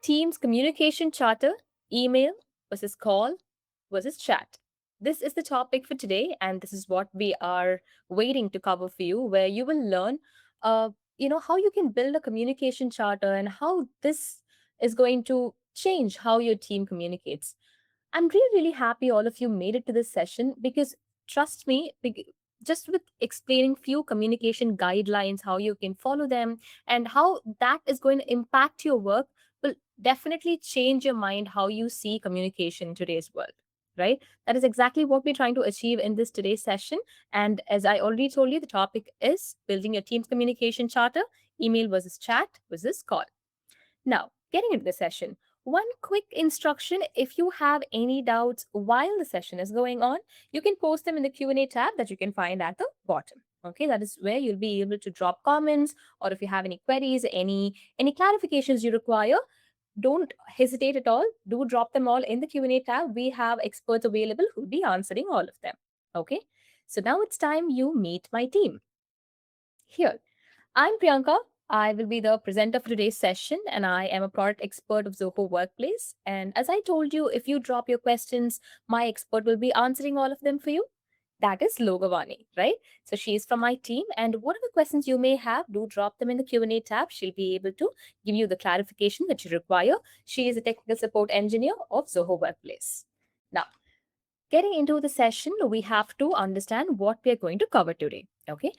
Teams communication charter, email versus call versus chat. This is the topic for today, and this is what we are waiting to cover for you, where you will learn, uh, how you can build a communication charter and how this is going to change how your team communicates. I'm really, really happy all of you made it to this session because trust me, just with explaining few communication guidelines, how you can follow them, and how that is going to impact your work will definitely change your mind how you see communication in today's world. Right? That is exactly what we're trying to achieve in this today's session. And as I already told you, the topic is building your team's communication charter, email versus chat versus call. Now, getting into the session, one quick instruction: if you have any doubts while the session is going on, you can post them in the Q&A tab that you can find at the bottom. Okay, that is where you'll be able to drop comments, or if you have any queries, any clarifications you require, don't hesitate at all. Do drop them all in the Q&A tab. We have experts available who'll be answering all of them. Okay? So now it's time you meet my team. Here, I'm Priyanka. I will be the presenter for today's session, and I am a product expert of Zoho Workplace. And as I told you, if you drop your questions, my expert will be answering all of them for you. That is Logavani, right? So she's from my team, and whatever questions you may have, do drop them in the Q&A tab. She'll be able to give you the clarification that you require. She is a technical support engineer of Zoho Workplace. Now, getting into the session, we have to understand what we are going to cover today. Okay,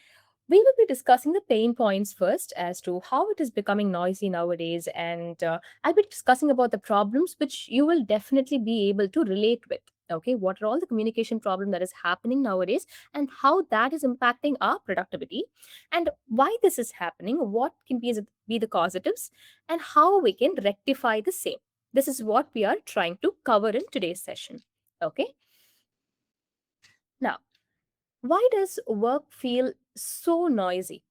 we will be discussing the pain points first as to how it is becoming noisy nowadays, and I'll be discussing about the problems which you will definitely be able to relate with. Okay, what are all the communication problem that is happening nowadays, and how that is impacting our productivity, and why this is happening, what can be the causatives, and how we can rectify the same. This is what we are trying to cover in today's session. Okay, now, why does work feel so noisy?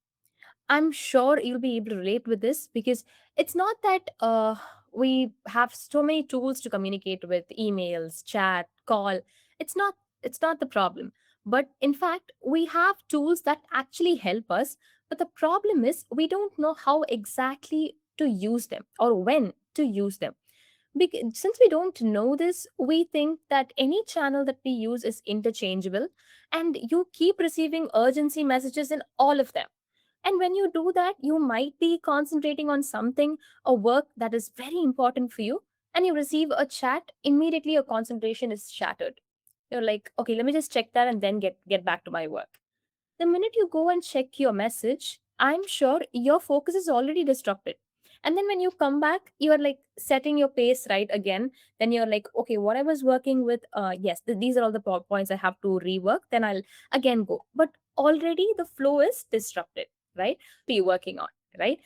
I'm sure you'll be able to relate with this because it's not that we have so many tools to communicate with: emails, chat, call. It's not it's not the problem. But in fact, we have tools that actually help us. But the problem is we don't know how exactly to use them or when to use them. Since we don't know this, we think that any channel that we use is interchangeable, and you keep receiving urgency messages in all of them. And when you do that, you might be concentrating on something, a work that is very important for you, and you receive a chat, immediately your concentration is shattered. You're like, okay, let me just check that and then get back to my work. The minute you go and check your message, I'm sure your focus is already disrupted. And then when you come back, you are like setting your pace right again. Then you're like, okay, what I was working with, yes, these are all the points I have to rework. Then I'll again go. But already the flow is disrupted, right? Be working on, right?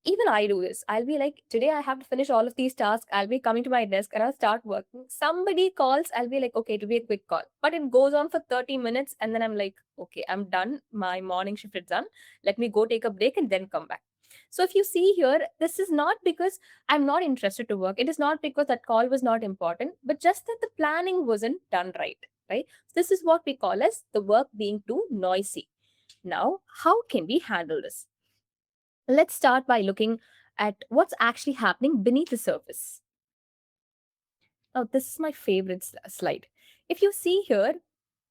Even I do this. I'll be like, today I have to finish all of these tasks. I'll be coming to my desk and I'll start working. Somebody calls, I'll be like, okay, to be a quick call. But it goes on for 30 minutes. And then I'm like, okay, I'm done. My morning shift is done. Let me go take a break and then come back. So if you see here, this is not because I'm not interested to work. It is not because that call was not important, but just that the planning wasn't done right. Right. This is what we call as the work being too noisy. Now, how can we handle this? Let's start by looking at what's actually happening beneath the surface. Now, this is my favorite slide. If you see here,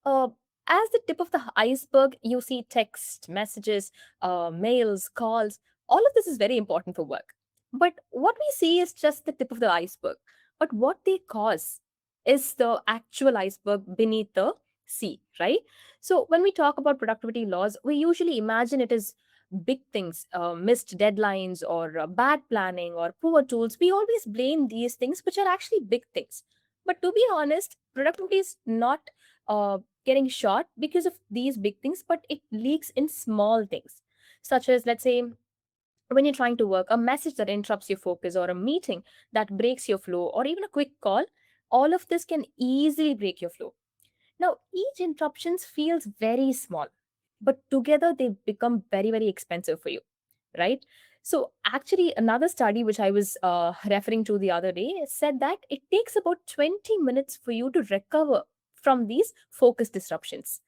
uh, as the tip of the iceberg, you see text, messages, mails, calls. All of this is very important for work. But what we see is just the tip of the iceberg. But what they cause is the actual iceberg beneath the sea, right? So when we talk about productivity loss, we usually imagine it is big things, missed deadlines, or bad planning, or poor tools. We always blame these things, which are actually big things. But to be honest, productivity is not getting short because of these big things, but it leaks in small things, such as, let's say, when you're trying to work, a message that interrupts your focus, or a meeting that breaks your flow, or even a quick call. All of this can easily break your flow. Now, each interruption feels very small, but together they become very, very expensive for you, right? So, actually, another study which I was referring to the other day said that it takes about 20 minutes for you to recover from these focus disruptions.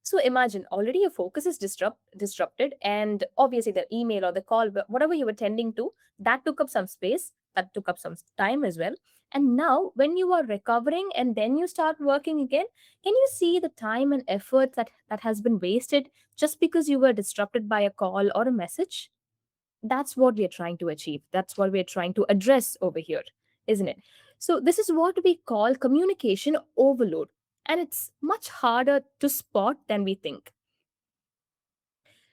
So imagine already your focus is disrupted, and obviously the email or the call, whatever you were tending to, that took up some space. that took up some time as well. And now when you are recovering and then you start working again, can you see the time and effort that has been wasted just because you were disrupted by a call or a message? That's what we are trying to achieve. That's what we are trying to address over here, isn't it? So this is what we call communication overload, and it's much harder to spot than we think.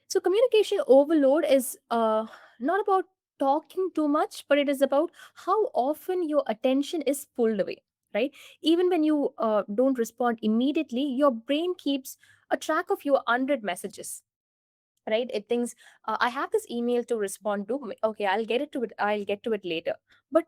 So communication overload is not about talking too much, but it is about how often your attention is pulled away, right? Even when you don't respond immediately, your brain keeps a track of your 100 messages, right? It thinks, I have this email to respond to. Okay, I'll get to it later. But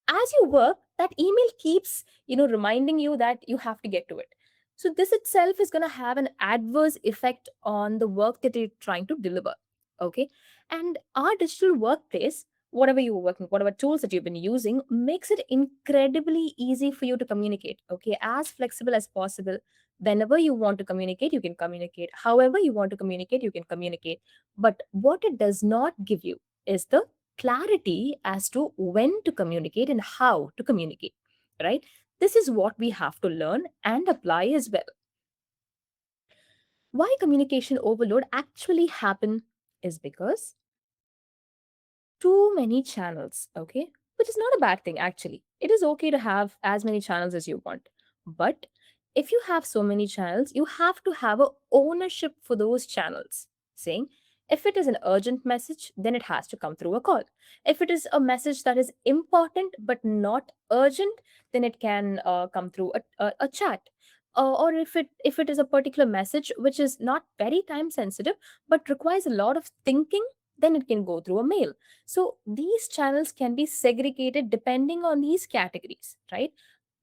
as you work, that email keeps reminding you that you have to get to it. So this itself is going to have an adverse effect on the work that you're trying to deliver. Okay. And our digital workplace, whatever you're working, whatever tools that you've been using, makes it incredibly easy for you to communicate. Okay, as flexible as possible. Whenever you want to communicate, you can communicate. However you want to communicate, you can communicate. But what it does not give you is the clarity as to when to communicate and how to communicate, right? This is what we have to learn and apply as well. Why communication overload actually happen is because too many channels, okay? Which is not a bad thing, actually. It is okay to have as many channels as you want. But if you have so many channels, you have to have a ownership for those channels, saying, if it is an urgent message, then it has to come through a call. If it is a message that is important but not urgent, then it can come through a chat. Or if it is a particular message which is not very time sensitive but requires a lot of thinking, then it can go through a mail. So these channels can be segregated depending on these categories, right?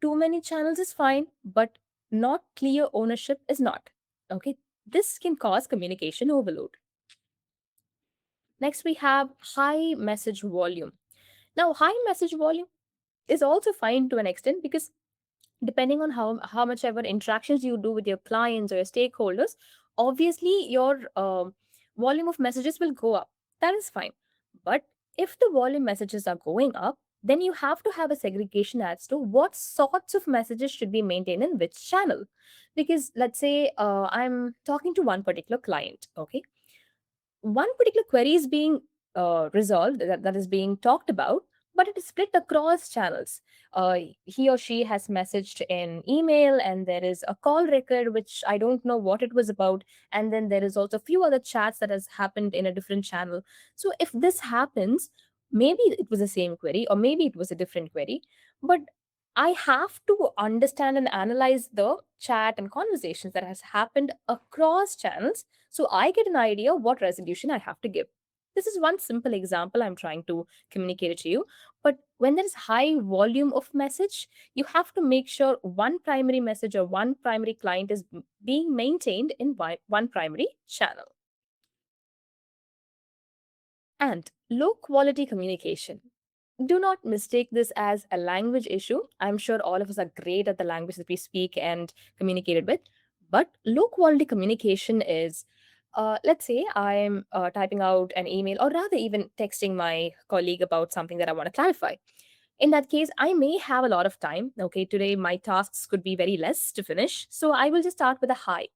Too many channels is fine, but not clear ownership is not. Okay. This can cause communication overload. Next, we have high message volume. Now, high message volume is also fine to an extent because depending on how much ever interactions you do with your clients or your stakeholders, obviously your volume of messages will go up. That is fine. But if the volume messages are going up, then you have to have a segregation as to what sorts of messages should be maintained in which channel. Because let's say I'm talking to one particular client, okay, one particular query is being resolved, that is being talked about, but it is split across channels. He or she has messaged in email, and there is a call record which I don't know what it was about, and then there is also a few other chats that has happened in a different channel. So if this happens, maybe it was the same query or maybe it was a different query, but I have to understand and analyze the chat and conversations that has happened across channels, so I get an idea what resolution I have to give. This is one simple example I'm trying to communicate it to you. But when there is high volume of message, you have to make sure one primary message or one primary client is being maintained in one primary channel. And low quality communication. Do not mistake this as a language issue. I'm sure all of us are great at the language that we speak and communicated with. But low quality communication is, let's say I'm typing out an email or rather even texting my colleague about something that I want to clarify. In that case, I may have a lot of time. Okay, today my tasks could be very less to finish. So I will just start with a hi.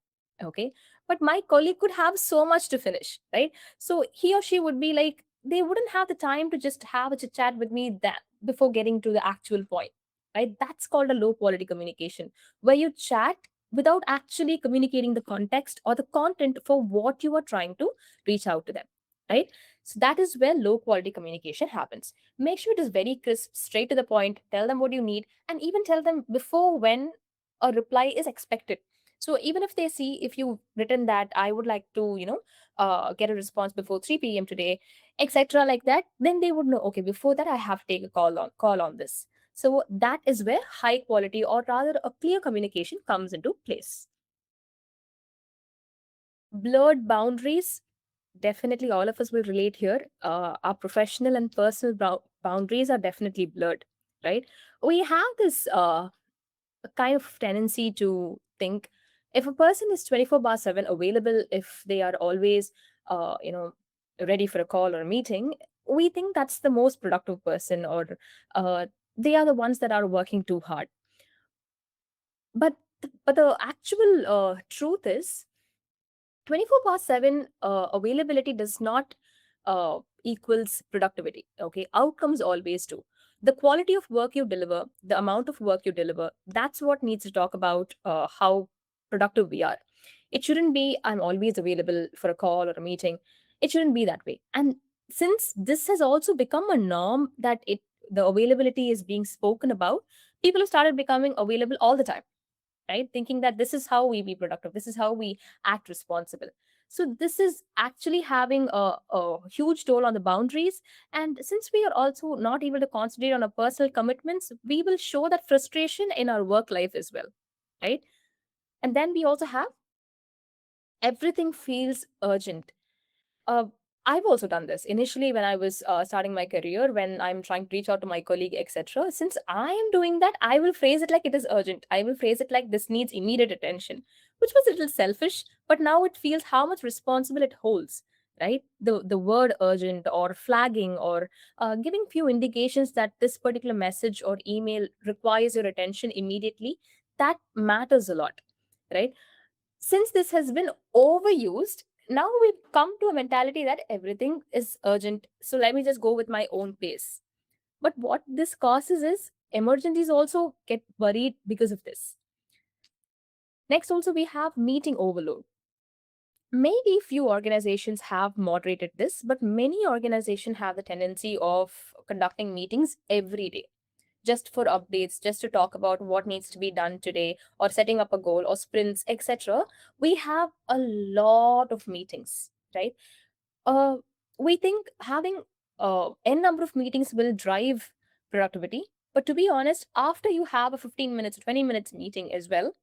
Okay. But my colleague could have so much to finish, right? So he or she would be like, they wouldn't have the time to just have a chit chat with me that before getting to the actual point, right? That's called a low quality communication, where you chat without actually communicating the context or the content for what you are trying to reach out to them, right? So that is where low quality communication happens. Make sure it is very crisp, straight to the point, tell them what you need, and even tell them before when a reply is expected. So even if they see, if you've written that I would like to, get a response before 3 p.m. today, etc., like that, then they would know, okay, before that I have to take a call on this. So that is where high quality or rather a clear communication comes into place. Blurred boundaries, definitely all of us will relate here. Our professional and personal boundaries are definitely blurred, right? We have this kind of tendency to think, if a person is 24 bar 7 available, if they are always ready for a call or a meeting, we think that's the most productive person, or they are the ones that are working too hard. But the actual truth is 24 past 7 availability does not equals productivity. Okay, outcomes always do. The quality of work you deliver, the amount of work you deliver, that's what needs to talk about how productive we are. It shouldn't be I'm always available for a call or a meeting. It shouldn't be that way. And since this has also become a norm that it the availability is being spoken about, people have started becoming available all the time, right? Thinking that this is how we be productive, this is how we act responsible. So this is actually having a huge toll on the boundaries. And since we are also not able to concentrate on our personal commitments, we will show that frustration in our work life as well, right? And then we also have everything feels urgent. uh, I've also done this initially when I was starting my career, when I'm trying to reach out to my colleague, etc. Since I am doing that, I will phrase it like it is urgent. I will phrase it like this needs immediate attention, which was a little selfish, but now it feels how much responsible it holds, right? The word urgent or flagging or giving few indications that this particular message or email requires your attention immediately, that matters a lot, right? Since this has been overused, now we've come to a mentality that everything is urgent. So let me just go with my own pace. But what this causes is emergencies also get worried because of this. Next, also, we have meeting overload. Maybe few organizations have moderated this, but many organizations have the tendency of conducting meetings every day just for updates, just to talk about what needs to be done today, or setting up a goal or sprints, etc. We have a lot of meetings, right? Uh, we think having n number of meetings will drive productivity. But to be honest, after you have a 15 minutes, 20 minutes meeting as well,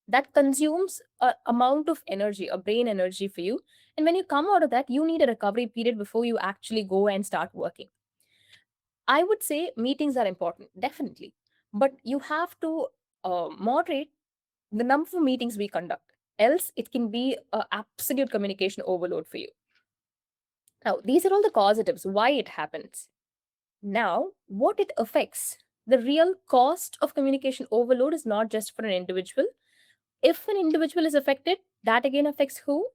that consumes a amount of energy, a brain energy for you. And when you come out of that, you need a recovery period before you actually go and start working. I would say meetings are important, definitely, but you have to moderate the number of meetings we conduct. Else, it can be an absolute communication overload for you. Now, these are all the causatives, why it happens. Now, what it affects. The real cost of communication overload is not just for an individual. If an individual is affected, that again affects who?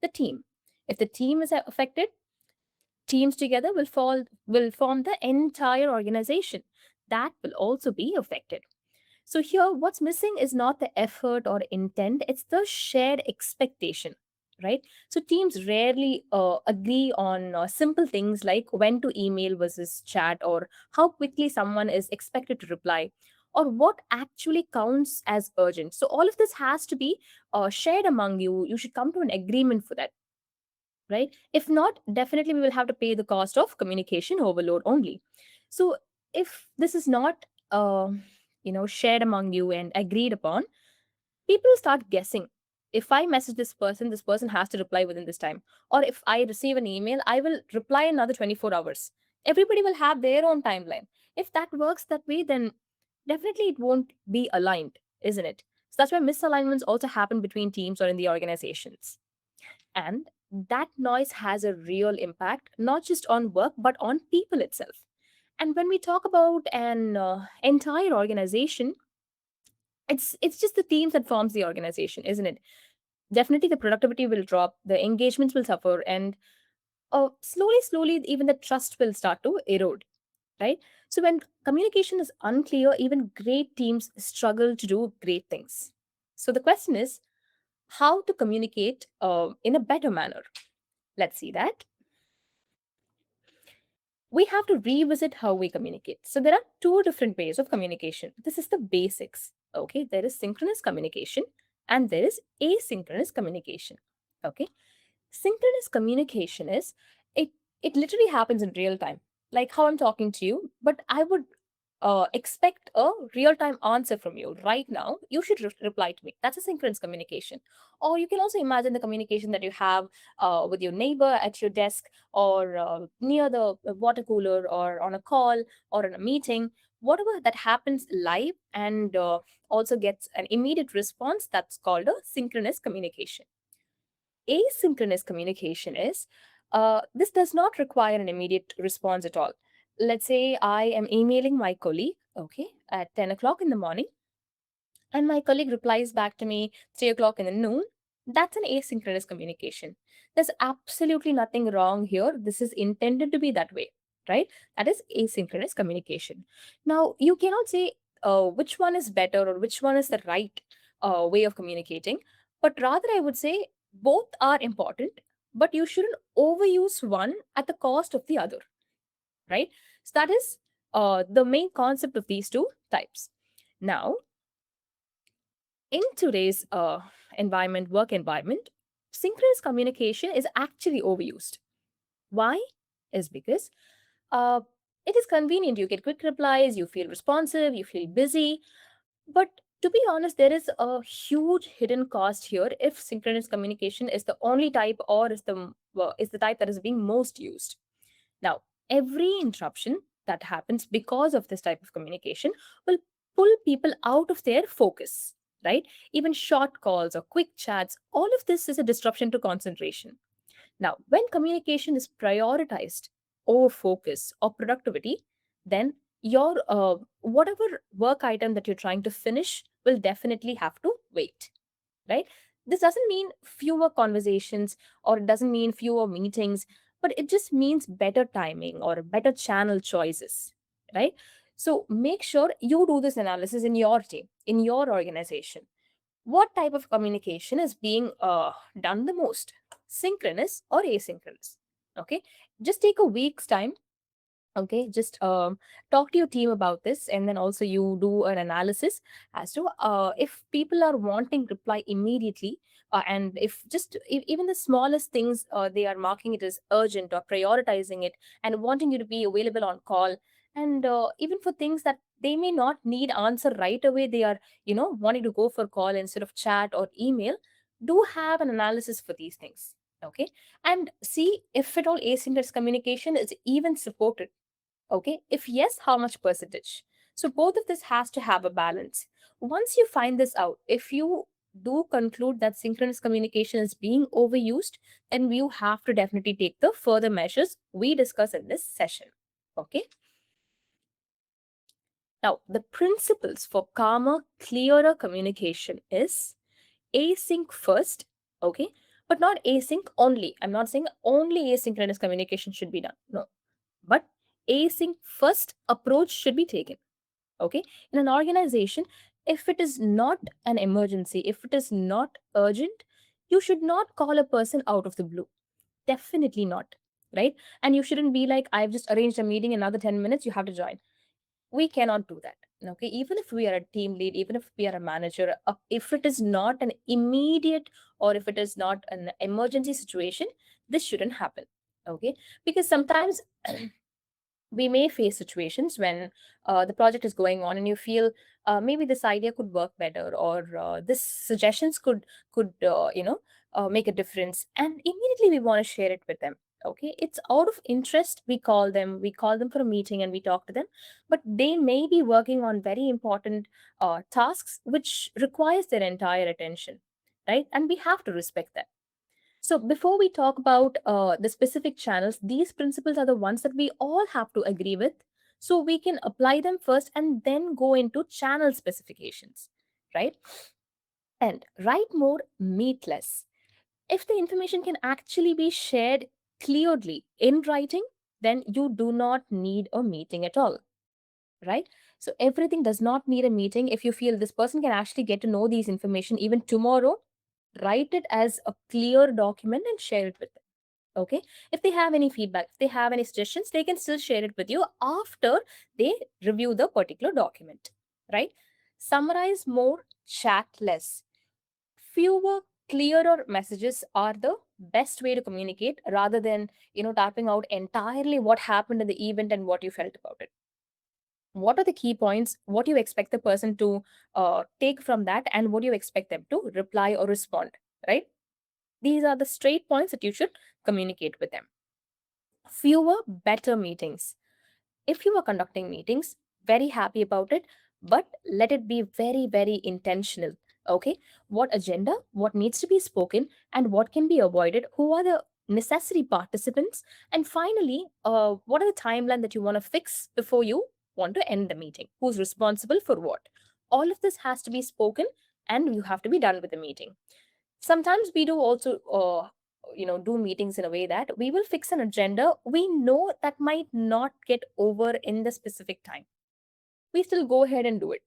The team. If the team is affected, teams together will form the entire organization that will also be affected. So here what's missing is not the effort or intent, it's the shared expectation, right? So teams rarely agree on simple things like when to email versus chat, or how quickly someone is expected to reply, or what actually counts as urgent. So all of this has to be shared among you. You should come to an agreement for that, right? If not, definitely we will have to pay the cost of communication overload only. So if this is not shared among you and agreed upon, people start guessing. If I message this person has to reply within this time, or if I receive an email, I will reply in another 24 hours. Everybody will have their own timeline. If that works that way, then definitely it won't be aligned, isn't it? So that's why misalignments also happen between teams or in the organizations. And that noise has a real impact, not just on work, but on people itself. And when we talk about an entire organization, it's just the teams that forms the organization, isn't it? Definitely the productivity will drop, the engagements will suffer, and slowly, even the trust will start to erode, right? So when communication is unclear, even great teams struggle to do great things. So the question is how to communicate in a better manner. Let's see that. We have to revisit how we communicate. So there are two different ways of communication. This is the basics. Okay, there is synchronous communication and there is asynchronous communication. Okay, synchronous communication is it it literally happens in real time, like how I'm talking to you, but I would expect a real time answer from you right now. You should reply to me. That's a synchronous communication. Or you can also imagine the communication that you have with your neighbor at your desk, or near the water cooler, or on a call, or in a meeting. Whatever that happens live and also gets an immediate response, that's called a synchronous communication. Asynchronous communication is This does not require an immediate response at all. Let's say I am emailing my colleague, okay, at 10 o'clock in the morning, and my colleague replies back to me 3 o'clock in the noon. That's an asynchronous communication. There's absolutely nothing wrong here. This is intended to be that way, right? That is asynchronous communication. Now, you cannot say which one is better or which one is the right way of communicating, but rather I would say both are important, but you shouldn't overuse one at the cost of the other, right? So that is the main concept of these two types. Now, in today's work environment, synchronous communication is actually overused. Why? Is because uh, it is convenient. You get quick replies, you feel responsive, you feel busy. But to be honest, there is a huge hidden cost here if synchronous communication is the only type or is the type that is being most used. Now, every interruption that happens because of this type of communication will pull people out of their focus, right? Even short calls or quick chats, all of this is a disruption to concentration. Now, when communication is prioritized over focus or productivity, then your whatever work item that you're trying to finish will definitely have to wait, right? This doesn't mean fewer conversations or it doesn't mean fewer meetings, but it just means better timing or better channel choices, right? So make sure you do this analysis in your team, in your organization. What type of communication is being done the most? Synchronous or asynchronous? Okay, just take a week's time. Okay, just talk to your team about this, and then also you do an analysis as to if people are wanting reply immediately, and if just even the smallest things they are marking it as urgent or prioritizing it and wanting you to be available on call, and even for things that they may not need answer right away, they are wanting to go for call instead of chat or email. Do have an analysis for these things. Okay, and see if at all asynchronous communication is even supported. Okay, if yes, how much percentage? So both of this has to have a balance. Once you find this out, if you do conclude that synchronous communication is being overused, then you have to definitely take the further measures we discuss in this session. Okay, now the principles for calmer, clearer communication is async first. Okay, but not async only. I'm not saying only asynchronous communication should be done. No, but async first approach should be taken. Okay, in an organization, if it is not an emergency, if it is not urgent, you should not call a person out of the blue. Definitely not, right? And you shouldn't be like, I've just arranged a meeting, another 10 minutes you have to join. We cannot do that. Okay, even if we are a team lead, even if we are a manager, if it is not an immediate or if it is not an emergency situation, this shouldn't happen. Okay, because sometimes we may face situations when the project is going on and you feel maybe this idea could work better, or this suggestions could make a difference, and immediately we want to share it with them. Okay, it's out of interest, we call them for a meeting and we talk to them, but they may be working on very important tasks which requires their entire attention, right? And we have to respect that. So, before we talk about the specific channels, these principles are the ones that we all have to agree with. So, we can apply them first and then go into channel specifications, right? And write more, meet less. If the information can actually be shared clearly in writing, then you do not need a meeting at all, right? So, everything does not need a meeting. If you feel this person can actually get to know these information even tomorrow, write it as a clear document and share it with them. Okay, if they have any feedback, if they have any suggestions, they can still share it with you after they review the particular document, right? Summarize more, chat less. Fewer, clearer messages are the best way to communicate rather than typing out entirely what happened in the event and what you felt about it. What are the key points, what you expect the person to take from that, and what you expect them to reply or respond, right? These are the straight points that you should communicate with them. Fewer, better meetings. If you are conducting meetings, very happy about it, but let it be very, very intentional. Okay, what agenda, what needs to be spoken, and what can be avoided, who are the necessary participants, and finally, what are the timeline that you want to fix before you want to end the meeting? Who's responsible for what? All of this has to be spoken, and you have to be done with the meeting. Sometimes we do also do meetings in a way that we will fix an agenda we know that might not get over in the specific time. We still go ahead and do it.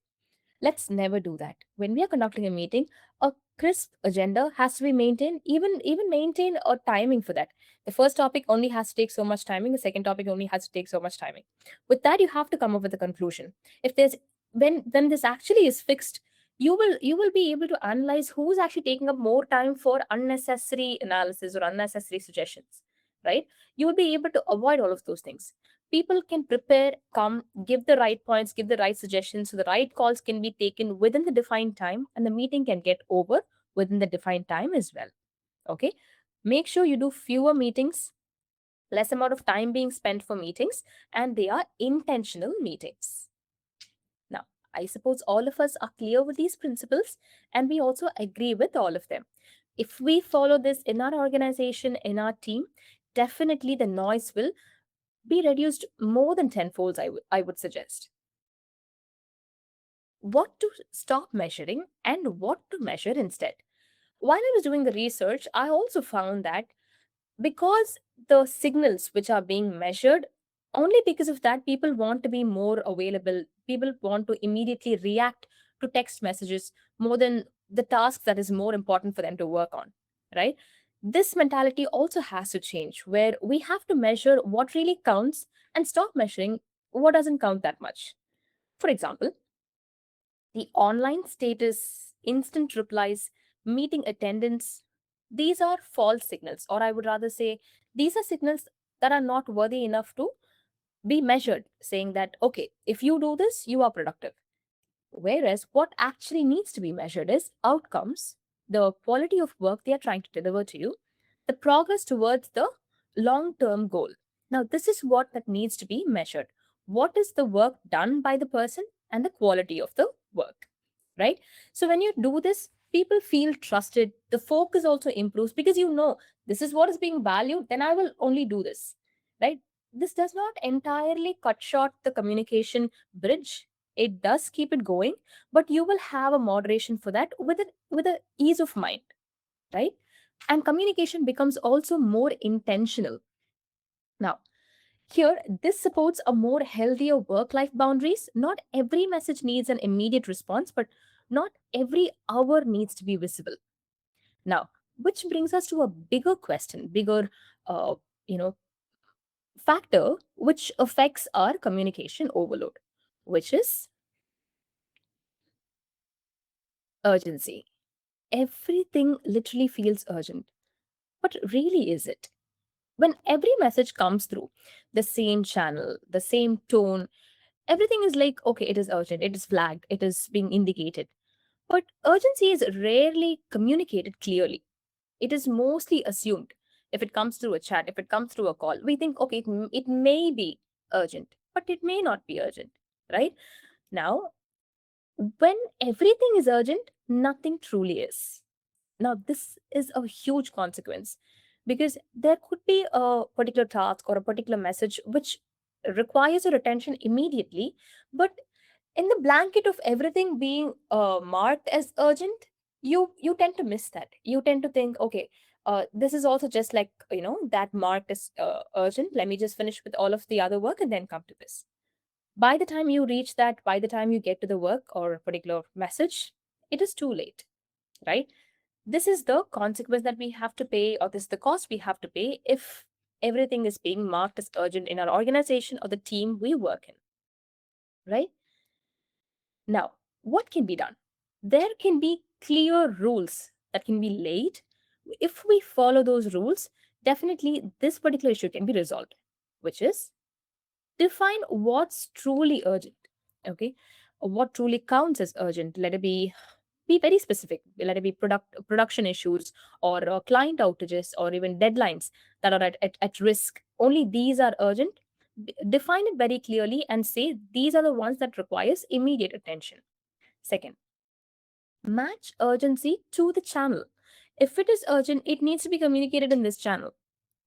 Let's never do that. When we are conducting a meeting, a crisp agenda has to be maintained, even maintain a timing for that. The first topic only has to take so much timing, the second topic only has to take so much timing. With that, you have to come up with a conclusion. If there's when this actually is fixed, you will be able to analyze who's actually taking up more time for unnecessary analysis or unnecessary suggestions, right? You will be able to avoid all of those things. People can prepare, come, give the right points, give the right suggestions, so the right calls can be taken within the defined time and the meeting can get over within the defined time as well. Okay. Make sure you do fewer meetings, less amount of time being spent for meetings, and they are intentional meetings. Now, I suppose all of us are clear with these principles and we also agree with all of them. If we follow this in our organization, in our team, definitely the noise will be reduced more than tenfolds, I would suggest. What to stop measuring and what to measure instead? While I was doing the research, I also found that because the signals which are being measured, only because of that, people want to be more available. People want to immediately react to text messages more than the task that is more important for them to work on, right? This mentality also has to change, where we have to measure what really counts and stop measuring what doesn't count that much. For example, the online status, instant replies, meeting attendance, these are false signals, or I would rather say, these are signals that are not worthy enough to be measured, saying that, okay, if you do this, you are productive. Whereas what actually needs to be measured is outcomes, the quality of work they are trying to deliver to you, the progress towards the long term goal. Now, this is what that needs to be measured. What is the work done by the person and the quality of the work, right? So, when you do this, people feel trusted. The focus also improves because you know this is what is being valued, then I will only do this, right? This does not entirely cut short the communication bridge. It does keep it going, but you will have a moderation for that with a ease of mind, right? And communication becomes also more intentional. Now, here this supports a more healthier work life boundaries. Not every message needs an immediate response, but not every hour needs to be visible. Now, which brings us to a bigger question, bigger uh, you know factor which affects our communication overload, which is urgency. Everything literally feels urgent. But really, is it? When every message comes through the same channel, the same tone, everything is like, okay, it is urgent, it is flagged, it is being indicated. But urgency is rarely communicated clearly. It is mostly assumed. If it comes through a chat, if it comes through a call, we think, okay, it may be urgent, but it may not be urgent, right? Now, when everything is urgent, nothing truly is. Now, this is a huge consequence because there could be a particular task or a particular message which requires your attention immediately, but in the blanket of everything being marked as urgent, you tend to miss that. You tend to think, okay, this is also just like that marked as urgent. Let me just finish with all of the other work and then come to this. By the time you reach that, by the time you get to the work or a particular message, it is too late, right? This is the consequence that we have to pay, or this is the cost we have to pay if everything is being marked as urgent in our organization or the team we work in, right? Now, what can be done? There can be clear rules that can be laid. If we follow those rules, definitely this particular issue can be resolved, which is define what's truly urgent. Okay, what truly counts as urgent? Let it be very specific. Let it be production issues or client outages or even deadlines that are at risk. Only these are urgent. Define it very clearly and say these are the ones that requires immediate attention. Second, match urgency to the channel. If it is urgent, it needs to be communicated in this channel.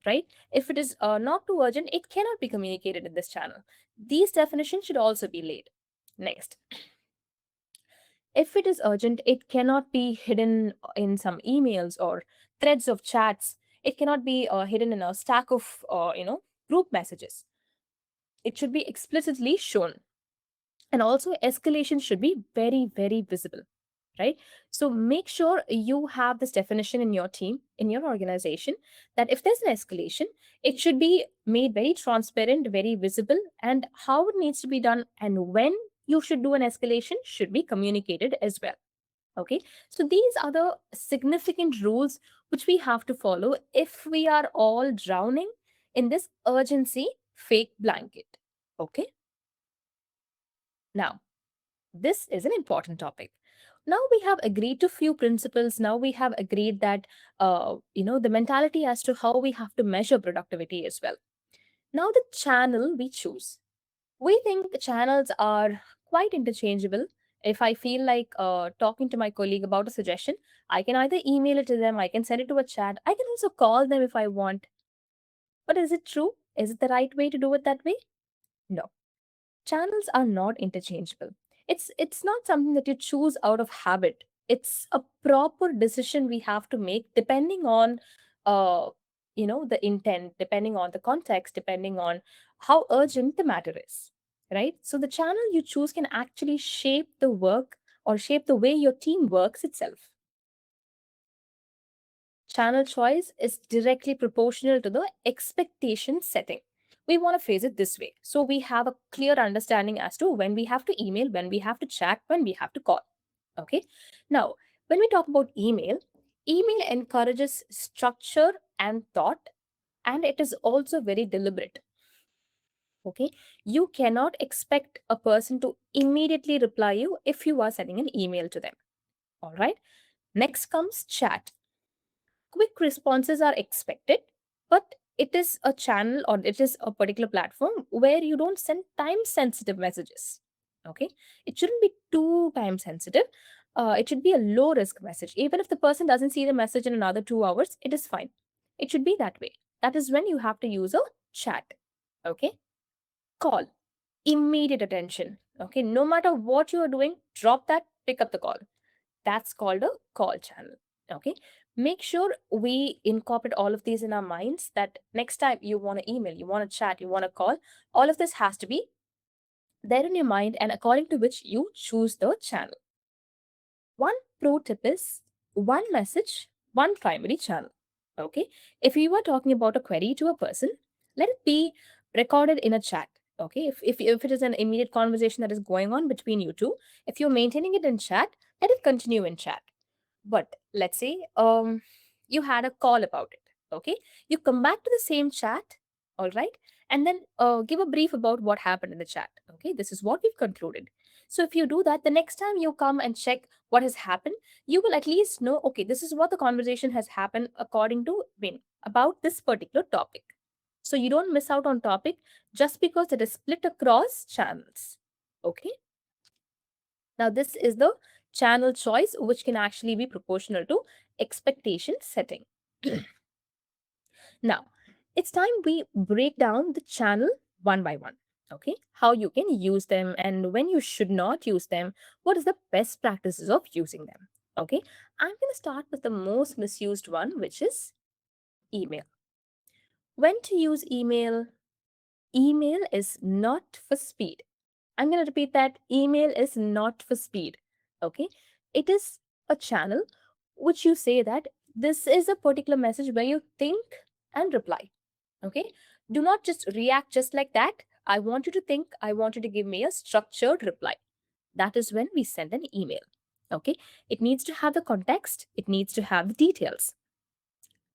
right? If it is not too urgent, it cannot be communicated in this channel. These definitions should also be laid. Next, if it is urgent, it cannot be hidden in some emails or threads of chats. It cannot be hidden in a stack of group messages. It should be explicitly shown. And also escalation should be very, very visible, right? So make sure you have this definition in your team, in your organization, that if there's an escalation, it should be made very transparent, very visible, and how it needs to be done and when you should do an escalation should be communicated as well. Okay, so these are the significant rules which we have to follow if we are all drowning in this urgency fake blanket. Okay, now this is an important topic. Now we have agreed to few principles. Now we have agreed that the mentality as to how we have to measure productivity as well. Now the channel we choose, we think channels are quite interchangeable. If I feel like talking to my colleague about a suggestion, I can either email it to them, I can send it to a chat, I can also call them if I want. But is it true? Is it the right way to do it that way? No, channels are not interchangeable. It's not something that you choose out of habit. It's a proper decision we have to make depending on uh the intent, depending on the context, depending on how urgent the matter is, right? So the channel you choose can actually shape the work or shape the way your team works itself. Channel choice is directly proportional to the expectation setting. We want to phrase it this way. So we have a clear understanding as to when we have to email, when we have to chat, when we have to call. Okay. Now, when we talk about email, email encourages structure and thought, and it is also very deliberate. Okay. You cannot expect a person to immediately reply you if you are sending an email to them. All right. Next comes chat. Quick responses are expected, but it is a channel or it is a particular platform where you don't send time sensitive messages. Okay, it shouldn't be too time sensitive. It should be a low risk message. Even if the person doesn't see the message in another 2 hours, it is fine. It should be that way. That is when you have to use a chat. Okay, call, immediate attention. Okay, no matter what you are doing, drop that, pick up the call. That's called a call channel. Okay. Make sure we incorporate all of these in our minds that next time you want to email, you want to chat, you want to call, all of this has to be there in your mind and according to which you choose the channel. One pro tip is one message, one primary channel. Okay. If you are talking about a query to a person, let it be recorded in a chat. Okay. If it is an immediate conversation that is going on between you two, if you're maintaining it in chat, let it continue in chat. But let's say you had a call about it. Okay. You come back to the same chat, all right, and then give a brief about what happened in the chat. Okay. This is what we've concluded. So if you do that, the next time you come and check what has happened, you will at least know, okay, this is what the conversation has happened according to Win about this particular topic. So you don't miss out on topic just because it is split across channels. Okay. Now, this is the channel choice, which can actually be proportional to expectation setting. Now, it's time we break down the channel one by one. Okay, how you can use them and when you should not use them. What is the best practices of using them? Okay, I'm going to start with the most misused one, which is email. When to use email? Email is not for speed. I'm going to repeat that email is not for speed. Okay. It is a channel which you say that this is a particular message where you think and reply. Okay. Do not just react just like that. I want you to think, I want you to give me a structured reply. That is when we send an email. Okay. It needs to have the context, it needs to have the details.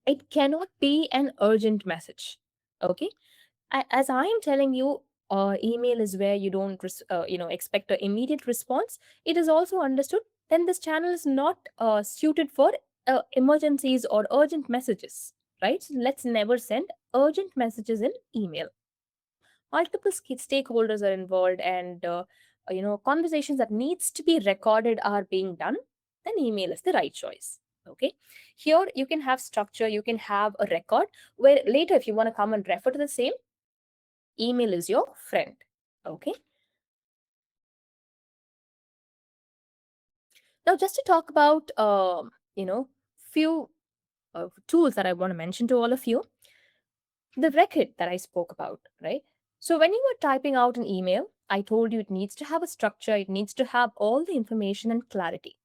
It cannot be an urgent message. Okay, as I am telling you, email is where you don't expect an immediate response. It is also understood. Then this channel is not suited for emergencies or urgent messages, right? So let's never send urgent messages in email. Multiple stakeholders are involved, and conversations that needs to be recorded are being done. Then email is the right choice. Okay. Here you can have structure, you can have a record where later, if you want to come and refer to the same, email is your friend. Okay. Now, just to talk about, few tools that I want to mention to all of you, the record that I spoke about, right? So when you were typing out an email, I told you it needs to have a structure, it needs to have all the information and clarity.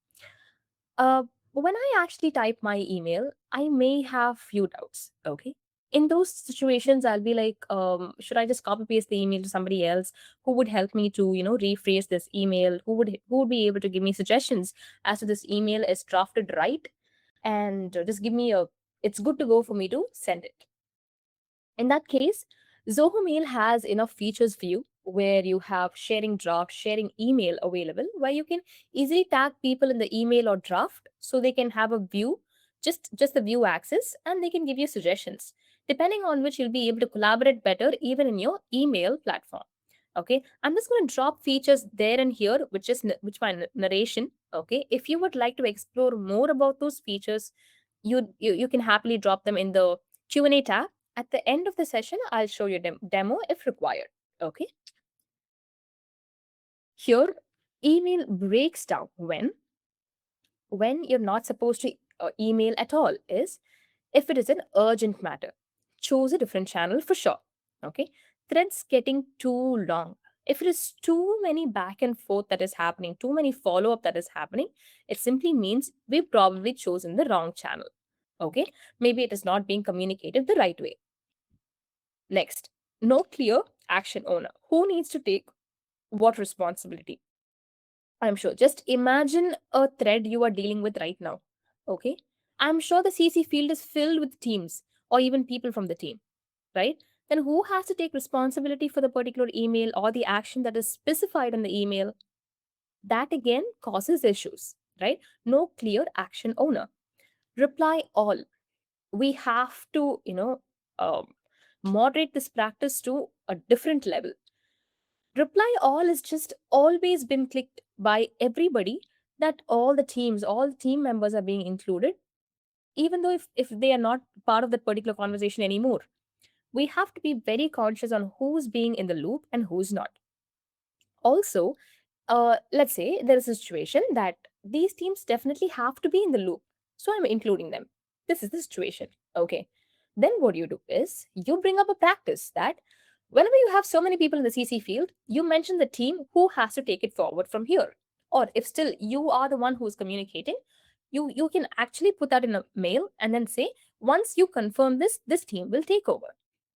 Uh, when I actually type my email, I may have few doubts. Okay. In those situations, I'll be like, should I just copy paste the email to somebody else who would help me to, rephrase this email? Who would be able to give me suggestions as to this email is drafted right, and just give me a, it's good to go for me to send it. In that case, Zoho Mail has enough features for you where you have sharing draft, sharing email available, where you can easily tag people in the email or draft so they can have a view, just the view access, and they can give you suggestions, depending on which you'll be able to collaborate better even in your email platform. Okay, I'm just going to drop features there and here, which my narration. Okay, if you would like to explore more about those features, you can happily drop them in the Q&A tab. At the end of the session, I'll show you demo if required. Okay. Here, email breaks down when you're not supposed to email at all is if it is an urgent matter. Choose a different channel for sure. Okay. Threads getting too long. If it is too many back and forth that is happening, too many follow up that is happening, it simply means we've probably chosen the wrong channel. Okay. Maybe it is not being communicated the right way. Next, no clear action owner. Who needs to take what responsibility? I'm sure. Just imagine a thread you are dealing with right now. Okay. I'm sure the CC field is filled with teams or even people from the team, right? Then who has to take responsibility for the particular email or the action that is specified in the email? That again causes issues, right? No clear action owner. Reply all. We have to, moderate this practice to a different level. Reply all is just always been clicked by everybody, that all the team members are being included, even though if they are not part of that particular conversation anymore. We have to be very conscious on who's being in the loop and who's not. Also, let's say there is a situation that these teams definitely have to be in the loop. So I'm including them. This is the situation. Okay. Then what you do is you bring up a practice that whenever you have so many people in the CC field, you mention the team who has to take it forward from here. Or if still you are the one who is communicating, you can actually put that in a mail and then say, once you confirm this, this team will take over.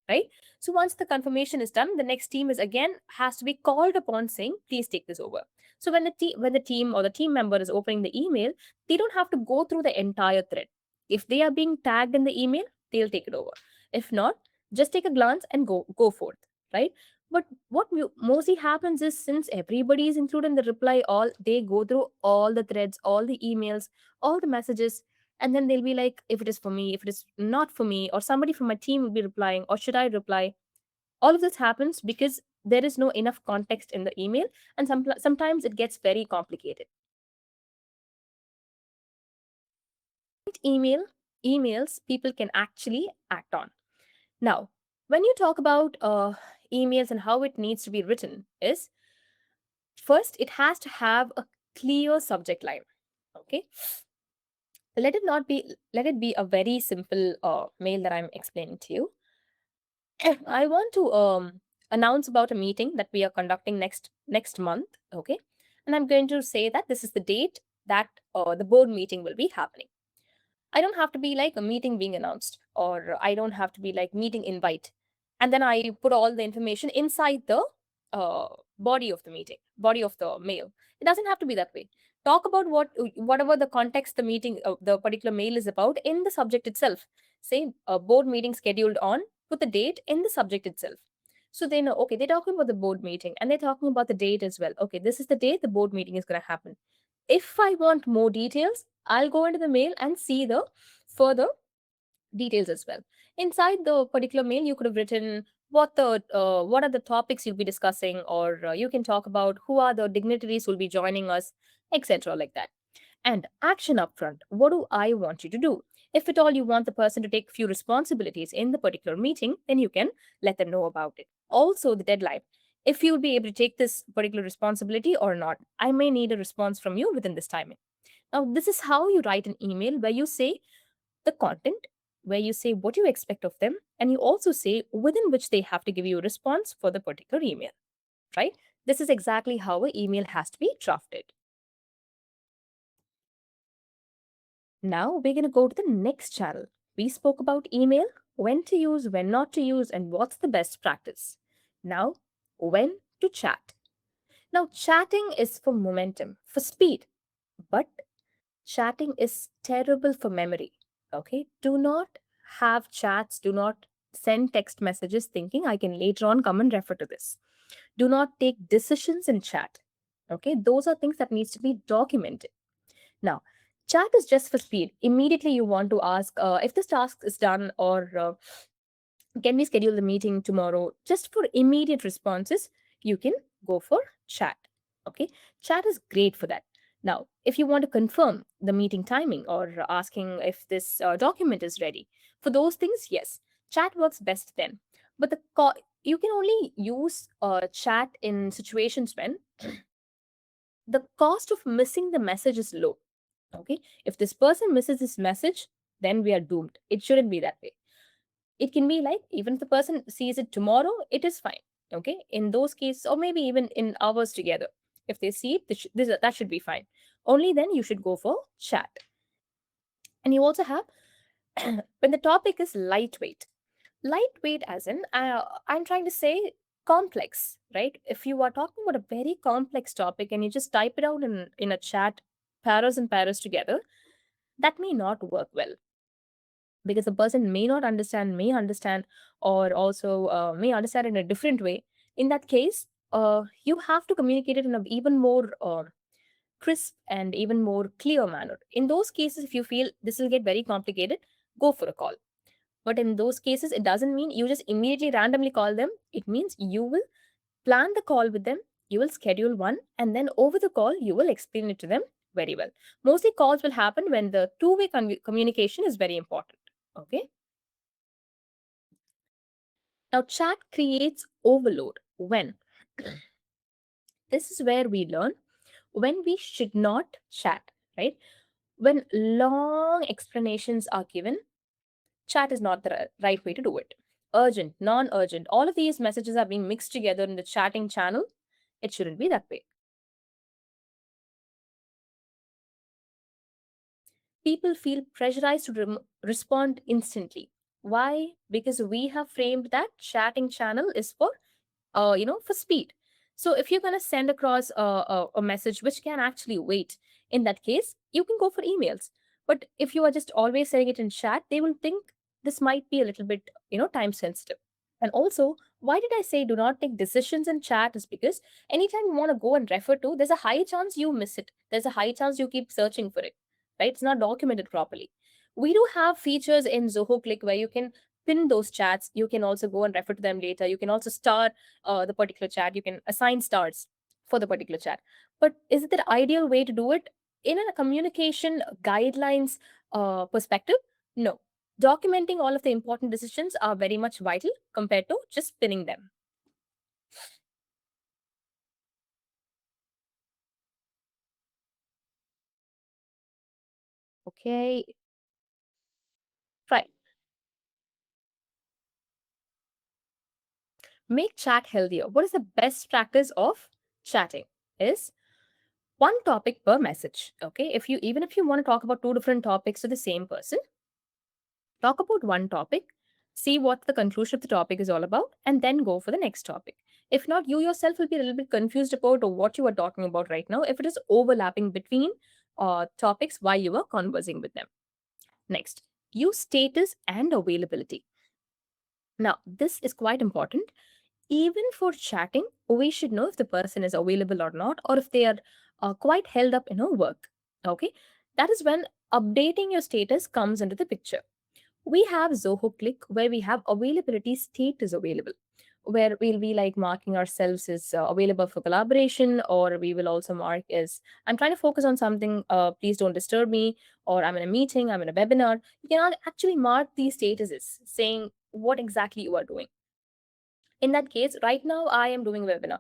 Right? So once the confirmation is done, the next team is again has to be called upon saying, please take this over. So when the team or the team member is opening the email, they don't have to go through the entire thread. If they are being tagged in the email, they'll take it over. If not, just take a glance and go forth, right? But what mostly happens is, since everybody is included in the reply all, they go through all the threads, all the emails, all the messages, and then they'll be like, if it is for me, if it is not for me, or somebody from my team will be replying, or should I reply? All of this happens because there is no enough context in the email, and sometimes it gets very complicated. email Emails people can actually act on. Now, when you talk about emails and how it needs to be written, is first it has to have a clear subject line. Okay, let it be a very simple mail that I'm explaining to you. I want to announce about a meeting that we are conducting next month. Okay, and I'm going to say that this is the date that the board meeting will be happening. I don't have to be like a meeting being announced, or I don't have to be like meeting invite. And then I put all the information inside the uh, body of the mail. It doesn't have to be that way. Talk about whatever the context the meeting, the particular mail is about in the subject itself. Say a board meeting scheduled on, put the date in the subject itself. So they know, okay, they're talking about the board meeting and they're talking about the date as well. Okay, this is the date the board meeting is going to happen. If I want more details, I'll go into the mail and see the further details as well. Inside the particular mail, you could have written what are the topics you'll be discussing, or you can talk about who are the dignitaries who will be joining us, etc. Like that. And action upfront. What do I want you to do? If at all you want the person to take few responsibilities in the particular meeting, then you can let them know about it. Also, the deadline. If you'll be able to take this particular responsibility or not, I may need a response from you within this timing. Now, this is how you write an email where you say the content, where you say what you expect of them, and you also say within which they have to give you a response for the particular email, right? This is exactly how an email has to be drafted. Now we're going to go to the next channel. We spoke about email, when to use, when not to use, and what's the best practice. Now, when to chat. Now, chatting is for momentum, for speed, but chatting is terrible for memory. Okay? Do not have chats, do not send text messages thinking I can later on come and refer to this. Do not take decisions in chat. Okay? Those are things that needs to be documented. Now, chat is just for speed. Immediately, you want to ask if this task is done, or can we schedule the meeting tomorrow? Just for immediate responses, you can go for chat. Okay, chat is great for that. Now, if you want to confirm the meeting timing or asking if this document is ready, for those things, yes, chat works best then. But you can only use chat in situations when the cost of missing the message is low. Okay, if this person misses this message, then we are doomed. It shouldn't be that way. It can be like, even if the person sees it tomorrow, it is fine. Okay, in those cases, or maybe even in hours together, if they see it, that should be fine. Only then you should go for chat. And you also have when the topic is lightweight, as in I'm trying to say complex, right? If you are talking about a very complex topic and you just type it out in a chat, paras and paras together, that may not work well, because the person may not understand, may understand, or also may understand in a different way. In that case, you have to communicate it in an even more crisp and even more clear manner. In those cases, if you feel this will get very complicated, go for a call. But in those cases, it doesn't mean you just immediately randomly call them. It means you will plan the call with them, you will schedule one, and then over the call, you will explain it to them very well. Mostly calls will happen when the two-way communication is very important. Okay. Now, chat creates overload when this is where we learn when we should not chat, right? When long explanations are given, chat is not the right way to do it. Urgent, non urgent, all of these messages are being mixed together in the chatting channel. It shouldn't be that way. People feel pressurized to respond instantly. Why? Because we have framed that chatting channel is for for speed. So if you're going to send across a message which can actually wait, in that case, you can go for emails. But if you are just always saying it in chat, they will think this might be a little bit, time sensitive. And also, why did I say do not take decisions in chat? Is because anytime you want to go and refer to, there's a high chance you miss it. There's a high chance you keep searching for it, right? It's not documented properly. We do have features in Zoho Click where you can pin those chats. You can also go and refer to them later. You can also star the particular chat. You can assign stars for the particular chat. But is it the ideal way to do it in a communication guidelines perspective? No. Documenting all of the important decisions are very much vital compared to just pinning them. Okay, right. Make chat healthier. What is the best practice of chatting? Is one topic per message. Okay, if you want to talk about two different topics to the same person, talk about one topic, see what the conclusion of the topic is all about, and then go for the next topic. If not, you yourself will be a little bit confused about what you are talking about right now if it is overlapping between topics while you are conversing with them. Next, use status and availability. Now, this is quite important. Even for chatting, we should know if the person is available or not, or if they are quite held up in a work. Okay, that is when updating your status comes into the picture. We have Zoho Click where we have availability status available. where we'll be like marking ourselves as available for collaboration, or we will also mark as I'm trying to focus on something, please don't disturb me, or I'm in a meeting, I'm in a webinar. You cannot actually mark these statuses saying what exactly you are doing. In that case, right now I am doing a webinar.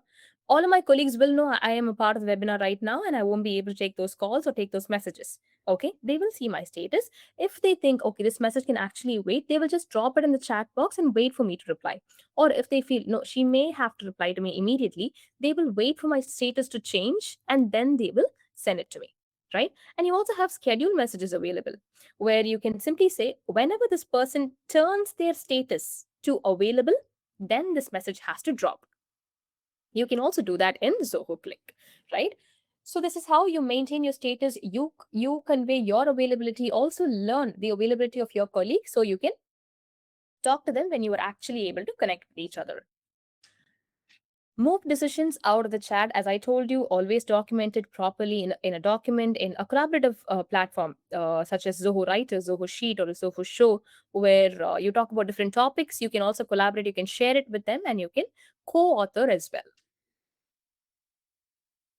All of my colleagues will know I am a part of the webinar right now, and I won't be able to take those calls or take those messages. Okay, they will see my status. If they think, okay, this message can actually wait, they will just drop it in the chat box and wait for me to reply. Or if they feel, no, she may have to reply to me immediately, they will wait for my status to change and then they will send it to me. Right. And you also have scheduled messages available where you can simply say, whenever this person turns their status to available, then this message has to drop. You can also do that in Zoho Click, right? So this is how you maintain your status. You convey your availability, also learn the availability of your colleagues so you can talk to them when you are actually able to connect with each other. Move decisions out of the chat. As I told you, always document it properly in a document in a collaborative platform such as Zoho Writer, Zoho Sheet, or a Zoho Show, where you talk about different topics. You can also collaborate, you can share it with them, and you can co-author as well.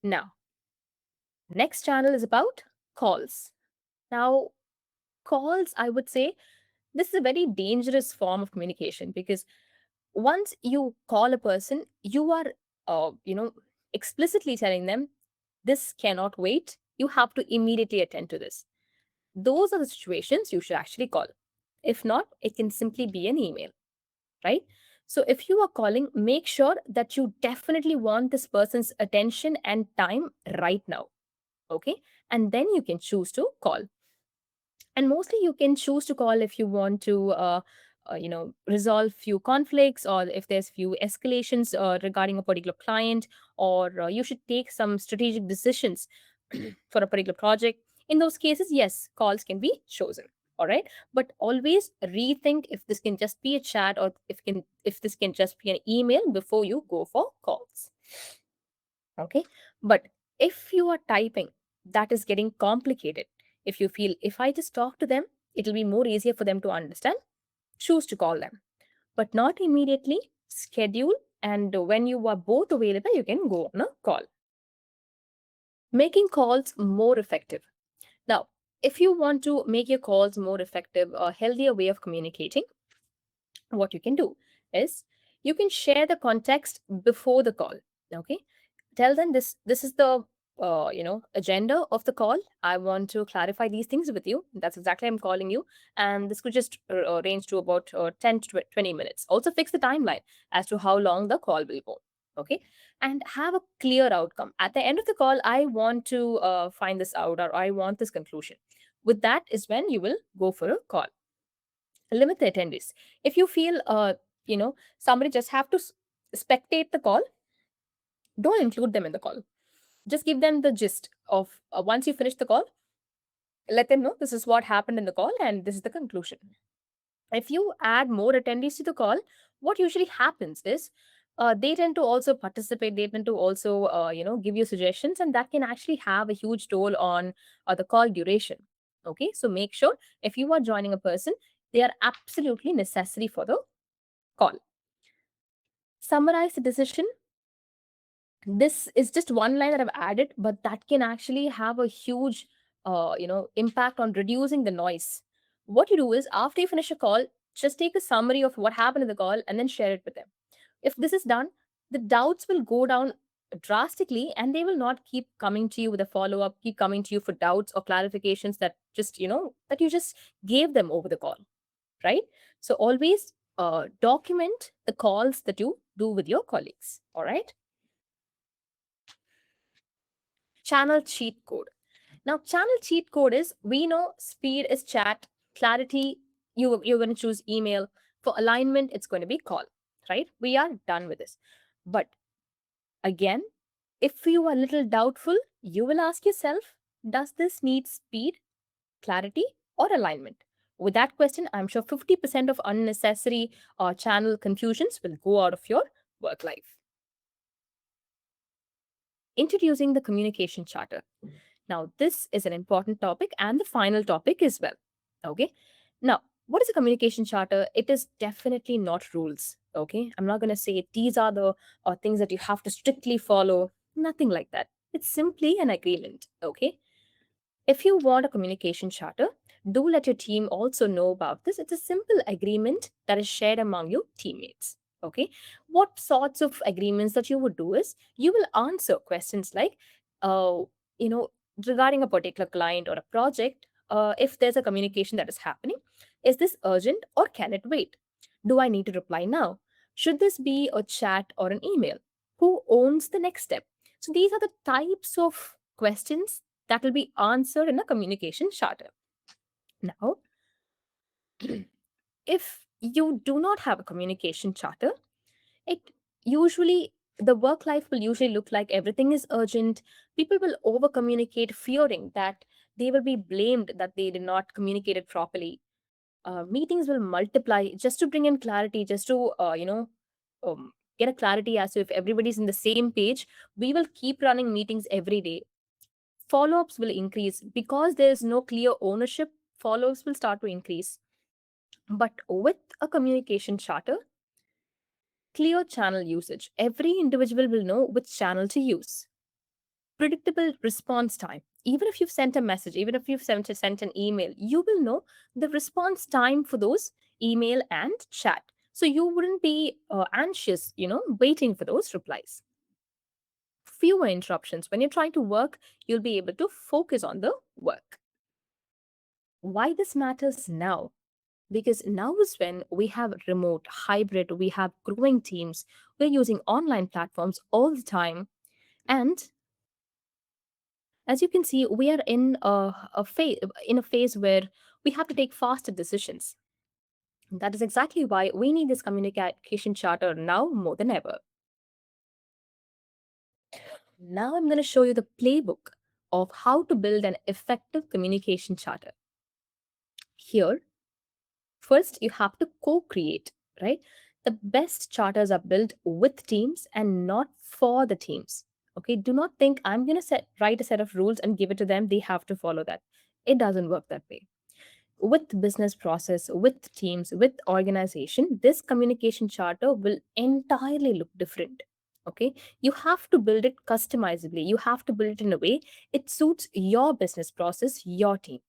Now, next channel is about calls. Now, calls, I would say, this is a very dangerous form of communication because once you call a person, you are, explicitly telling them this cannot wait. You have to immediately attend to this. Those are the situations you should actually call. If not, it can simply be an email, right? So if you are calling, make sure that you definitely want this person's attention and time right now. Okay. And then you can choose to call. And mostly you can choose to call if you want to resolve few conflicts, or if there's few escalations regarding a particular client, or you should take some strategic decisions for a particular project. In those cases, yes, calls can be chosen. All right, but always rethink if this can just be a chat, or if this can just be an email before you go for calls. Okay. But if you are typing, that is getting complicated. If you feel, if I just talk to them, it'll be more easier for them to understand, choose to call them, but not immediately. Schedule, and when you are both available, you can go on a call. Making calls more effective. Now, if you want to make your calls more effective, a healthier way of communicating, what you can do is you can share the context before the call. Okay, tell them this is the agenda of the call. I want to clarify these things with you. That's exactly I'm calling you, and this could just range to about 10 to 20 minutes. Also fix the timeline as to how long the call will go. Okay, and have a clear outcome at the end of the call. I want to find this out, or I want this conclusion. With that is when you will go for a call. Limit the attendees. If you feel somebody just have to spectate the call, don't include them in the call. Just give them the gist of once you finish the call, let them know this is what happened in the call and this is the conclusion. If you add more attendees to the call, what usually happens is they tend to also participate, they tend to also give you suggestions, and that can actually have a huge toll on the call duration. Okay, so make sure if you are joining a person, they are absolutely necessary for the call. Summarize the decision. This is just one line that I've added, but that can actually have a huge impact on reducing the noise. What you do is after you finish a call, just take a summary of what happened in the call and then share it with them. If this is done, the doubts will go down drastically, and they will not keep coming to you with a follow up, keep coming to you for doubts or clarifications that just that you just gave them over the call, right? So always document the calls that you do with your colleagues. All right. Channel cheat code. Now, channel cheat code is, we know speed is chat, clarity, you're going to choose email. For alignment, it's going to be call, right? We are done with this. But again, if you are a little doubtful, you will ask yourself, does this need speed, clarity, or alignment? With that question, I'm sure 50% of unnecessary channel confusions will go out of your work life. Introducing the communication charter. Now, this is an important topic and the final topic as well. Okay. Now, What is a communication charter? It is definitely not rules. Okay, I'm not going to say these are the things that you have to strictly follow. Nothing like that. It's simply an agreement. Okay, if you want a communication charter, do let your team also know about this. It's a simple agreement that is shared among your teammates. Okay. What sorts of agreements that you would do is you will answer questions like, uh, you know, regarding a particular client or a project. If there's a communication that is happening, is this urgent or can it wait? Do I need to reply now? Should this be a chat or an email? Who owns the next step? So these are the types of questions that will be answered in a communication charter. Now, if you do not have a communication charter, it usually the work life will usually look like everything is urgent. People will over communicate, fearing that they will be blamed that they did not communicate it properly. Meetings will multiply just to bring in clarity, just to get a clarity as to if everybody's in the same page. We will keep running meetings every day. Follow-ups will increase because there is no clear ownership. Follow-ups will start to increase, but with a communication charter, clear channel usage, every individual will know which channel to use. Predictable response time, even if you've sent a message, even if you've sent an email, you will know the response time for those email and chat, so you wouldn't be anxious, waiting for those replies. Fewer interruptions. When you're trying to work, you'll be able to focus on the work. Why this matters now? Because now is when we have remote, hybrid, we have growing teams, we're using online platforms all the time. And as you can see, we are in a phase where we have to take faster decisions. That is exactly why we need this communication charter now more than ever. Now I'm going to show you the playbook of how to build an effective communication charter. Here, first, you have to co create, right? The best charters are built with teams and not for the teams. Okay, do not think I'm going to write a set of rules and give it to them. They have to follow that. It doesn't work that way. With business process, with teams, with organization, this communication charter will entirely look different. Okay, you have to build it customizably. You have to build it in a way it suits your business process, your team.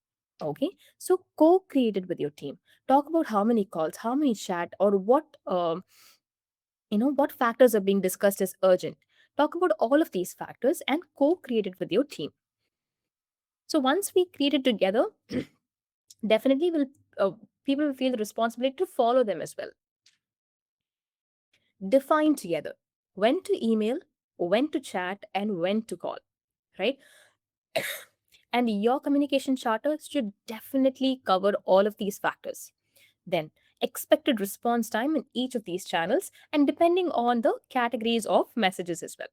Okay, so co-create it with your team. Talk about how many calls, how many chat, or what factors are being discussed as urgent. Talk about all of these factors and co-create it with your team. So once we create it together, definitely will uh, people will feel the responsibility to follow them as well. Define together when to email, when to chat, and when to call, right? And your communication charter should definitely cover all of these factors. Then, expected response time in each of these channels, and depending on the categories of messages as well.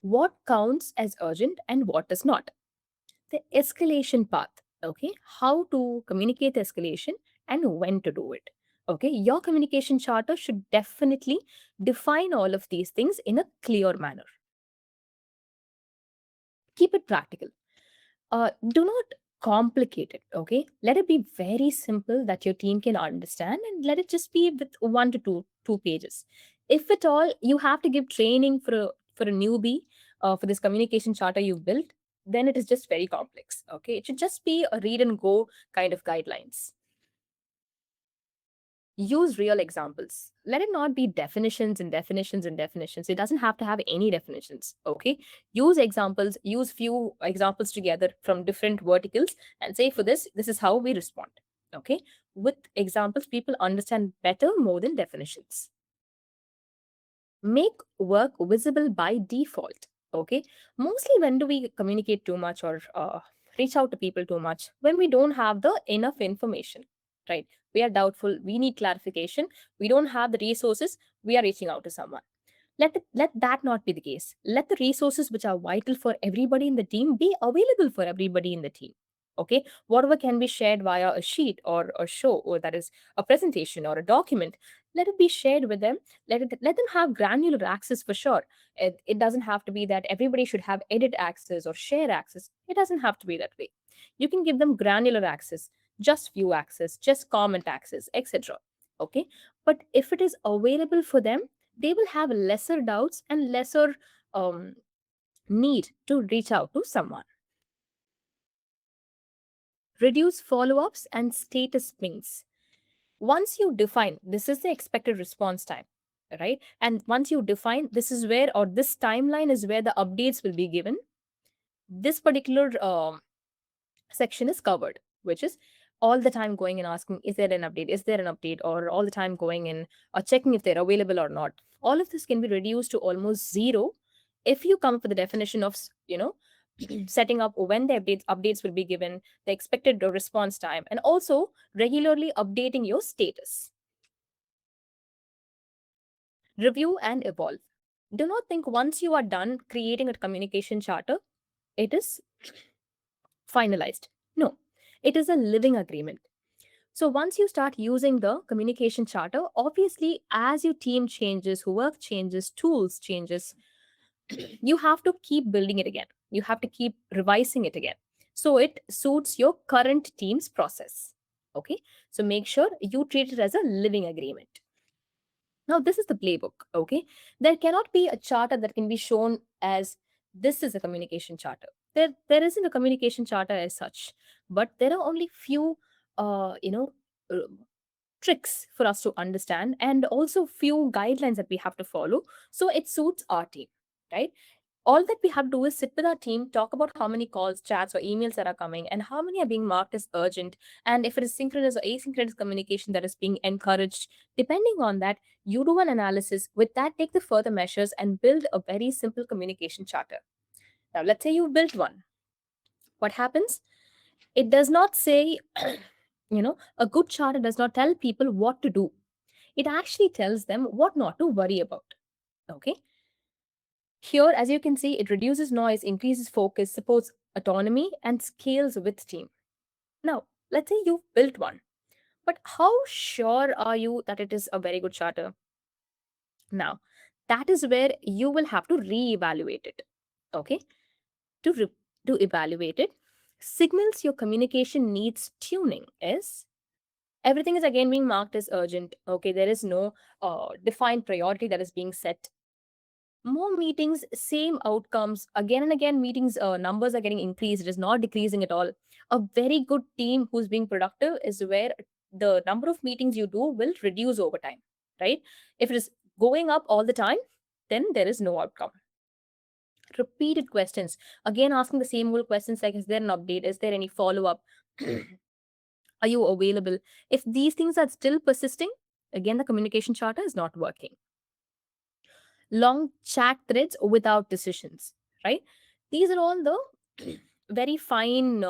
What counts as urgent and what does not? The escalation path. Okay, how to communicate the escalation and when to do it. Okay, your communication charter should definitely define all of these things in a clear manner. Keep it practical. Do not complicate it. Okay, let it be very simple that your team can understand, and let it just be with one to two pages. If at all you have to give training for a newbie for this communication charter you've built, then it is just very complex. Okay, it should just be a read and go kind of guidelines. Use real examples. Let it not be definitions and definitions and definitions. It doesn't have to have any definitions. Okay, use examples, use few examples together from different verticals and say, for this is how we respond. Okay, with examples people understand better more than definitions. Make work visible by default. Okay, mostly when do we communicate too much or reach out to people too much? When we don't have the enough information, right? We are doubtful, we need clarification, we don't have the resources, we are reaching out to someone. Let that not be the case. Let the resources which are vital for everybody in the team be available for everybody in the team. Okay, whatever can be shared via a sheet or a show, or that is a presentation or a document, let it be shared with them. Let them have granular access for sure. It doesn't have to be that everybody should have edit access or share access. It doesn't have to be that way. You can give them granular access. just view access, just comment access, etc. Okay. But if it is available for them, they will have lesser doubts and lesser um, need to reach out to someone. Reduce follow ups and status pings. Once you define this is the expected response time, right? And once you define this is where, or this timeline is where the updates will be given, this particular section is covered, which is all the time going and asking, is there an update? Is there an update? Or all the time going in or checking if they're available or not. All of this can be reduced to almost zero if you come up with the definition of, setting up when the updates will be given, the expected response time, and also regularly updating your status. Review and evolve. Do not think once you are done creating a communication charter, it is finalized. No, it is a living agreement. So once you start using the communication charter, obviously as your team changes, work changes, tools changes, you have to keep building it again. You have to keep revising it again. So it suits your current team's process. Okay. So make sure you treat it as a living agreement. Now, this is the playbook. Okay. There cannot be a charter that can be shown as this is a communication charter. There isn't a communication charter as such, but there are only few, uh, tricks for us to understand and also few guidelines that we have to follow so it suits our team, right? All that we have to do is sit with our team, talk about how many calls, chats, or emails that are coming, and how many are being marked as urgent, and if it is synchronous or asynchronous communication that is being encouraged. Depending on that, you do an analysis. With that, take the further measures and build a very simple communication charter. Now, let's say you've built one. What happens? It does not say, a good charter does not tell people what to do. It actually tells them what not to worry about. Okay. Here, as you can see, it reduces noise, increases focus, supports autonomy, and scales with team. Now, let's say you've built one, but how sure are you that it is a very good charter? Now, that is where you will have to reevaluate it. Okay. To, re- to evaluate it, signals your communication needs tuning is everything is again being marked as urgent. Okay. There is no defined priority that is being set. More meetings, same outcomes. Again and again, meetings numbers are getting increased. It is not decreasing at all. A very good team who's being productive is where the number of meetings you do will reduce over time, right? If it is going up all the time, then there is no outcome. Repeated questions. Again, asking the same old questions like, is there an update? Is there any follow up? Are you available? If these things are still persisting, again, the communication charter is not working. Long chat threads without decisions, right? These are all the very fine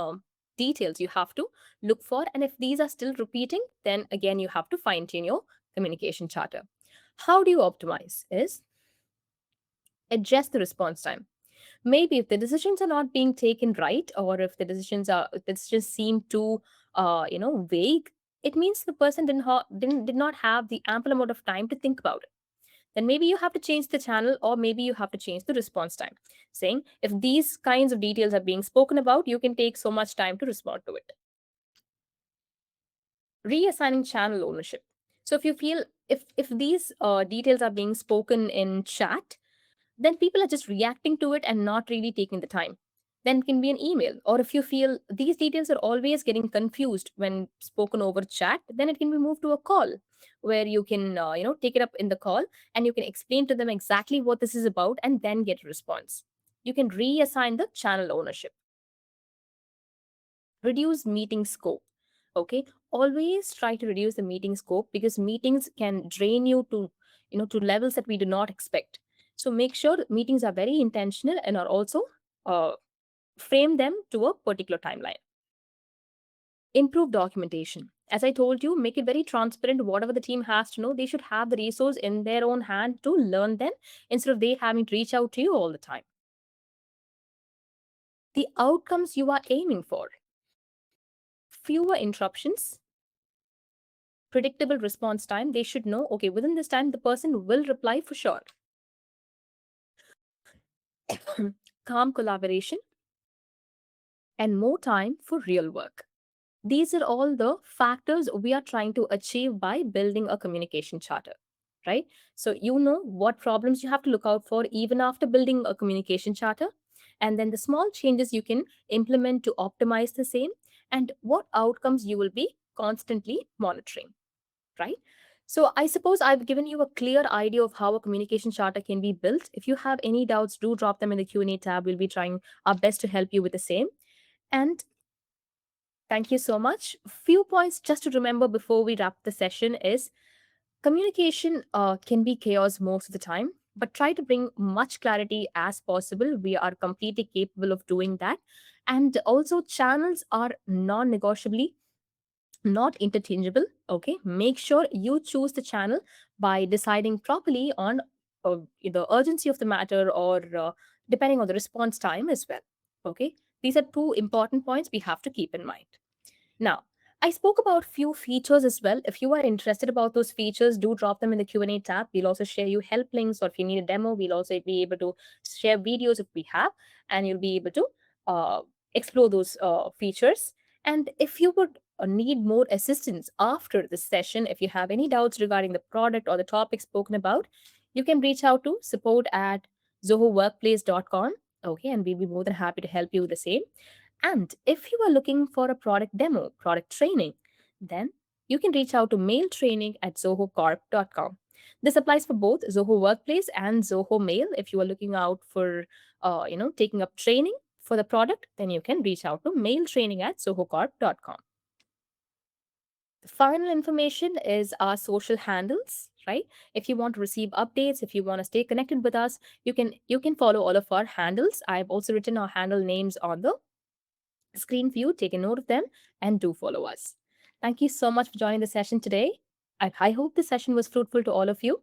details you have to look for. And if these are still repeating, then again, you have to fine tune your communication charter. How do you optimize? Is adjust the response time. Maybe if the decisions are not being taken right, or if the decisions seem too, vague, it means the person did not have the ample amount of time to think about it. Then maybe you have to change the channel, or maybe you have to change the response time, saying if these kinds of details are being spoken about, you can take so much time to respond to it. Reassigning channel ownership. So if you feel, if these details are being spoken in chat, then people are just reacting to it and not really taking the time. Then it can be an email. Or if you feel these details are always getting confused when spoken over chat, then it can be moved to a call where you can, take it up in the call and you can explain to them exactly what this is about and then get a response. You can reassign the channel ownership. Reduce meeting scope. Okay. Always try to reduce the meeting scope because meetings can drain you to levels that we do not expect. So make sure that meetings are very intentional and are also uh, frame them to a particular timeline. Improve documentation. As I told you, make it very transparent. Whatever the team has to know, they should have the resource in their own hand to learn them instead of they having to reach out to you all the time. The outcomes you are aiming for: fewer interruptions, predictable response time. They should know, okay, within this time, the person will reply for sure. Calm collaboration and more time for real work. These are all the factors we are trying to achieve by building a communication charter, right? So you know what problems you have to look out for even after building a communication charter, and then the small changes you can implement to optimize the same, and what outcomes you will be constantly monitoring, right? So I suppose I've given you a clear idea of how a communication charter can be built. If you have any doubts, do drop them in the Q&A tab. We'll be trying our best to help you with the same. And thank you so much. Few points just to remember before we wrap the session is communication can be chaos most of the time, but try to bring much clarity as possible. We are completely capable of doing that. And also, channels are non negotiably not interchangeable. Okay, make sure you choose the channel by deciding properly on the urgency of the matter, or depending on the response time as well. Okay, these are two important points we have to keep in mind. Now, I spoke about few features as well. If you are interested about those features, do drop them in the Q&A tab. We'll also share you help links, or if you need a demo, we'll also be able to share videos if we have, and you'll be able to uh, explore those features. And if you would need more assistance after this session, if you have any doubts regarding the product or the topic spoken about, you can reach out to support at zohoworkplace.com. Okay, and we'll be more than happy to help you with the same. And if you are looking for a product demo, product training, then you can reach out to mailtraining at zohocorp.com. This applies for both Zoho Workplace and Zoho Mail. If you are looking out for, taking up training for the product, then you can reach out to mailtraining at zohocorp.com. The final information is our social handles, right? If you want to receive updates, if you want to stay connected with us, you can follow all of our handles. I've also written our handle names on the screen view. Take a note of them and do follow us. Thank you so much for joining the session today. I hope the session was fruitful to all of you.